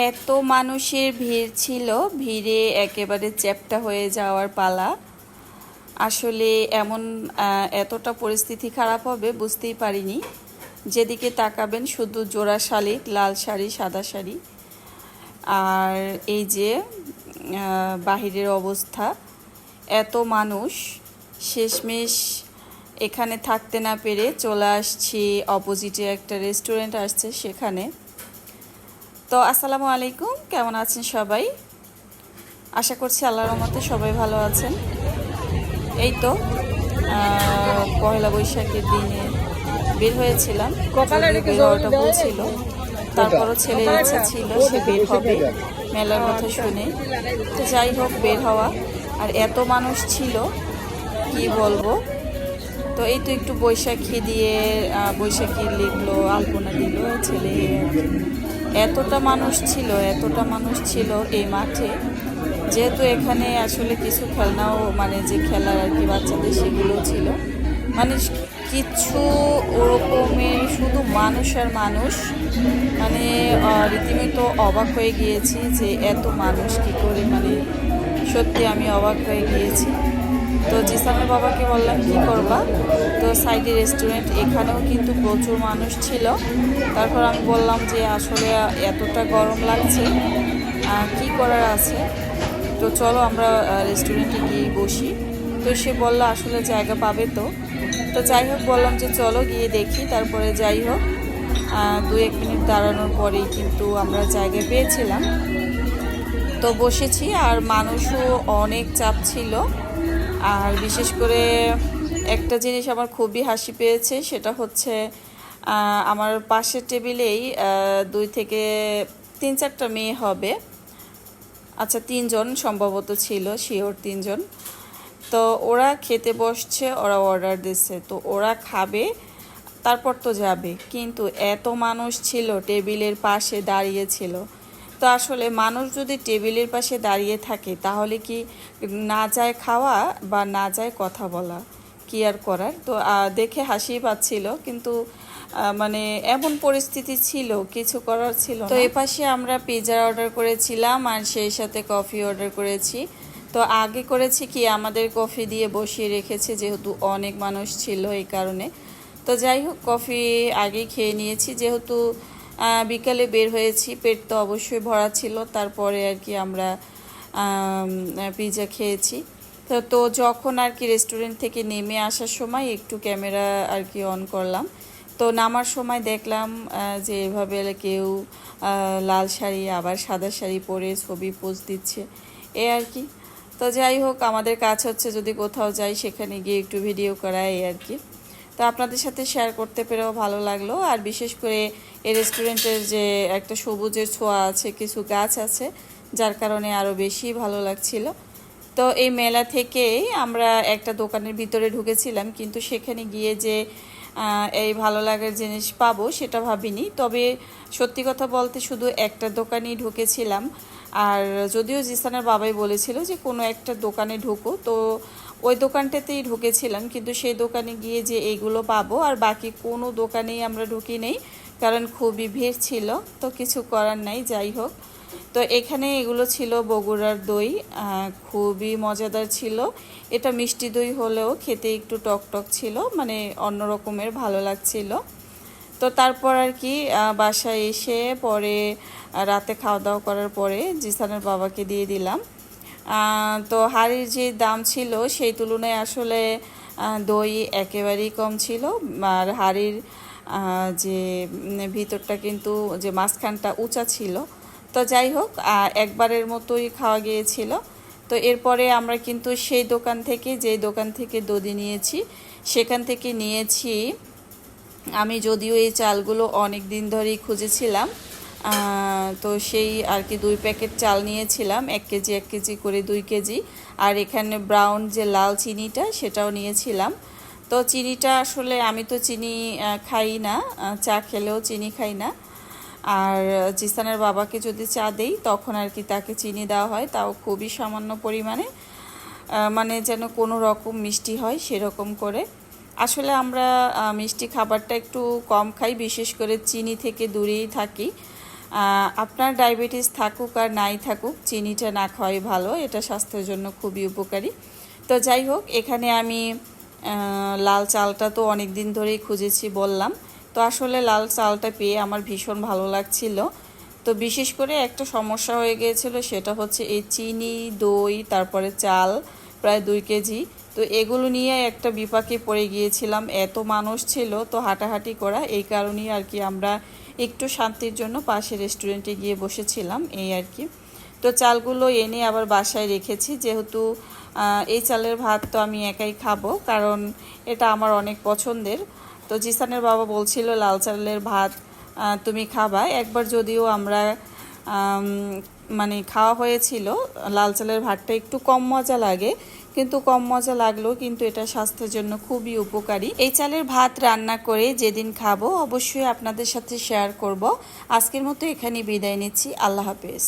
এত মানুষের ভিড় ছিল, ভিড়ে একেবারে চ্যাপ্টা হয়ে যাওয়ার পালা। আসলে এমন এতটা পরিস্থিতি খারাপ হবে বুঝতেই পারিনি। যেদিকে তাকাবেন শুধু জোড়া শালিক, লাল শাড়ি, সাদা শাড়ি। আর এই যে বাহিরের অবস্থা, এত মানুষ। শেষমেশ এখানে থাকতে না পেরে চলে আসছি অপোজিটে একটা রেস্টুরেন্ট আসছে সেখানে। তো আসসালামু আলাইকুম, কেমন আছেন সবাই? আশা করছি আল্লাহর রহমতে সবাই ভালো আছেন। এই তো পয়লা বৈশাখের দিনে বের হয়েছিলাম, যদিও বের হওয়াটা ভুল ছিল, তারপরও ছেলের ইচ্ছা ছিল সে বের হবে মেলার কথা শুনে। তো যাই হোক, বের হওয়া। আর এত মানুষ ছিল কি বলবো। তো এই তো একটু বৈশাখী দিয়ে বৈশাখী লিখলো, আলপনা দিল ছেলে। এতটা মানুষ ছিল এই মাঠে। যেহেতু এখানে আসলে কিছু খেলনাও, মানে যে খেলার আর কি বাচ্চাদের, সেগুলো ছিল। মানে কিছু ওরকমের শুধু মানুষ আর মানুষ। মানে রীতিমতো অবাক হয়ে গিয়েছি যে এত মানুষ কি করে, মানে সত্যি আমি অবাক হয়ে গিয়েছি। তো জিসানের বাবাকে বললাম কি করবা, তো সাইডে রেস্টুরেন্ট, এখানেও কিন্তু প্রচুর মানুষ ছিল। তারপর আমি বললাম যে আসলে এতটা গরম লাগছে, কি করার আছে, তো চলো আমরা রেস্টুরেন্টে গিয়ে বসি। তো সে বললো আসলে জায়গা পাবে। তো যাই হোক, বললাম যে চলো গিয়ে দেখি। তারপরে যাই হোক 2-1 মিনিট দাঁড়ানোর পরেই কিন্তু আমরা জায়গা পেয়েছিলাম। তো বসেছি, আর মানুষও অনেক চাপ ছিল। আর বিশেষ করে একটা জিনিস আমার খুবই হাসি পেয়েছে, সেটা হচ্ছে আমার পাশের টেবিলেই 2 থেকে 3-4টা মেয়ে হবে। আচ্ছা, 3জন সম্ভবত ছিল, শিওর 3জন। তো ওরা খেতে বসছে, ওরা অর্ডার দিচ্ছে, তো ওরা খাবে, তারপর তো যাবে। কিন্তু এত মানুষ ছিল, টেবিলের পাশে দাঁড়িয়েছিল। তো আসলে মানুষ যদি টেবিলের পাশে দাঁড়িয়ে থাকে তাহলে কি না যায় খাওয়া বা না যায় কথা বলা, কি আর করার। তো দেখে হাসি পাচ্ছিল, কিন্তু মানে এমন পরিস্থিতি ছিল, কিছু করার ছিল না। তো এপাশে আমরা পিৎজা অর্ডার করেছিলাম, আর সেই সাথে কফি অর্ডার করেছি। তো আগে করেছি কি, আমাদের কফি দিয়ে বসিয়ে রেখেছে, যেহেতু অনেক মানুষ ছিল এই কারণে। তো যাই হোক, কফি আগেই খেয়ে নিয়েছি, যেহেতু বিকালে বের হয়েছি, পেট তো অবশ্যই ভরা ছিল। তারপরে আর কি আমরা পিৎজা খেয়েছি। তো যখন আর কি রেস্টুরেন্ট থেকে নেমে আসার সময় একটু ক্যামেরা আর কি অন করলাম। তো নামার সময় দেখলাম যে এভাবে কেউ লাল শাড়ি আবার সাদা শাড়ি পরে ছবি পোস্ট দিচ্ছে, এ আর কি। তো যাই হোক, আমাদের কাজ হচ্ছে যদি কোথাও যাই সেখানে গিয়ে একটু ভিডিও করা, এই আর কি। তো আপনাদের সাথে শেয়ার করতে পেরেও ভালো লাগলো। আর বিশেষ করে এই রেস্টুরেন্টের যে একটা সবুজের ছোঁয়া আছে, কিছু গাছ আছে, যার কারণে আরও বেশি ভালো লাগছিল। তো এই মেলা থেকেই আমরা একটা দোকানের ভিতরে ঢুকেছিলাম, কিন্তু সেখানে গিয়ে যে এই ভালো লাগার জিনিস পাবো সেটা ভাবিনি। তবে সত্যি কথা বলতে শুধু একটা দোকানেই ঢুকেছিলাম। আর যদিও জিসানের বাবাই বলেছিল যে কোনো একটা দোকানে ঢুকো, তো ওই দোকানটাতেই ঢুকেছিলাম। কিন্তু সেই দোকানে গিয়ে যে এইগুলো পাবো, আর বাকি কোনো দোকানেই আমরা ঢুকি নেই, কারণ খুবই ভিড় ছিল। তো কিছু করার নাই, যাই হোক। তো এখানে এগুলো ছিল বগুড়ার দই, খুবই মজাদার ছিল। এটা মিষ্টি দই হলেও খেতে একটু টক টক ছিল, মানে অন্য রকমের ভালো লাগছিল। তো তারপর আর কি বাসায় এসে পরে রাতে খাওয়া দাওয়া করার পরে জিসানের বাবাকে দিয়ে দিলাম। তো হাঁড়ির যে দাম ছিল সেই তুলনায় আসলে দই একেবারেই কম ছিল। আর হাঁড়ির যে ভিতরটা কিন্তু, যে মাঝখানটা উঁচা ছিল। তো যাই হোক, একবারের মতোই খাওয়া গিয়েছিল। তো এরপরে আমরা কিন্তু সেই দোকান থেকে, যেই দোকান থেকে দধি নিয়েছি, সেখান থেকে নিয়েছি। আমি যদিও এই চালগুলো অনেক দিন ধরেই খুঁজেছিলাম, তো সেই আর কি 2 প্যাকেট চাল নিয়েছিলাম, 1 কেজি 1 কেজি করে 2 কেজি। আর এখানে ব্রাউন যে লাল চিনিটা, সেটাও নিয়েছিলাম। তো চিনিটা আসলে আমি তো চিনি খাই না, চা খেলেও চিনি খাই না। আর জিসানের বাবাকে যদি চা দেই তখন আর কি তাকে চিনি দেওয়া হয়, তাও খুবই সামান্য পরিমাণে, মানে যেন কোনো রকম মিষ্টি হয় সেরকম করে। আসলে আমরা মিষ্টি খাবারটা একটু কম খাই, বিশেষ করে চিনি থেকে দূরেই থাকি। আপনার ডায়াবেটিস থাকুক আর নাই থাকুক, চিনিটা না খাওয়াই ভালো, এটা স্বাস্থ্যের জন্য খুবই উপকারী। তো যাই হোক, এখানে আমি লাল চালটা তো অনেক দিন ধরেই খুঁজেছি বললাম। তো আসলে লাল চালটা পেয়ে আমার ভীষণ ভালো লাগছিল। তো বিশেষ করে একটা সমস্যা হয়ে গিয়েছিল, সেটা হচ্ছে এই চিনি, দই, তারপরে চাল প্রায় 2 কেজি। তো এগুলো নিয়ে একটা বিপাকে পড়ে গিয়েছিলাম, এত মানুষ ছিল তো হাঁটাহাঁটি করা, এই কারণেই আর কি আমরা একটু শান্তির জন্য পাশে রেস্টুরেন্টে গিয়ে বসেছিলাম, এই আর কি। তো চালগুলো এনে আবার বাসায় রেখেছি, যেহেতু এই চালের ভাত তো আমি একাই খাবো, কারণ এটা আমার অনেক পছন্দের। তো জিসানের বাবা বলছিল লাল চালের ভাত তুমি খাবা একবার, যদিও আমরা মানে খাওয়া হয়েছিল, লাল চালের ভাতটা একটু কম মজা লাগে, কিন্তু কম মজা লাগলেও কিন্তু এটা স্বাস্থ্যের জন্য খুবই উপকারী। এই চালের ভাত রান্না করে যেদিন খাবো অবশ্যই আপনাদের সাথে শেয়ার করব। আজকের মতো এখানেই বিদায় নিচ্ছি। আল্লাহ হাফেজ।